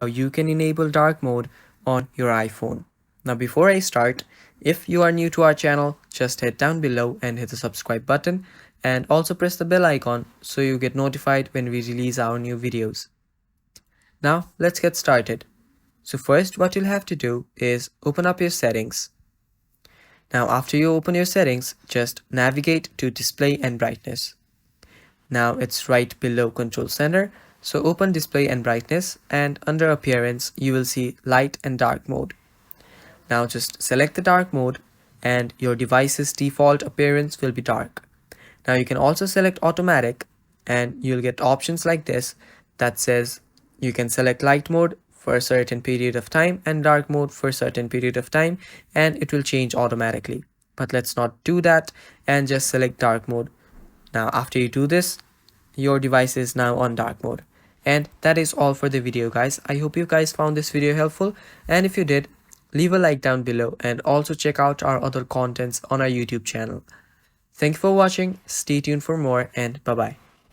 how you can enable dark mode on your iPhone. Now before I start, if you are new to our channel, just head down below and hit the subscribe button and also press the bell icon so you get notified when we release our new videos. Now let's get started. So first what you'll have to do is open up your settings. Now after you open your settings, just navigate to display and brightness. Now it's right below control center. So open display and brightness, and under appearance you will see light and dark mode. Now just select the dark mode and your device's default appearance will be dark. Now you can also select automatic and you'll get options like this that says you can select light mode for a certain period of time and dark mode for a certain period of time, and it will change automatically. But let's not do that and just select dark mode. Now after you do this, your device is now on dark mode. And that is all for the video, guys. I hope you guys found this video helpful, and if you did, leave a like down below and also check out our other contents on our YouTube channel. Thank you for watching, stay tuned for more, and bye bye.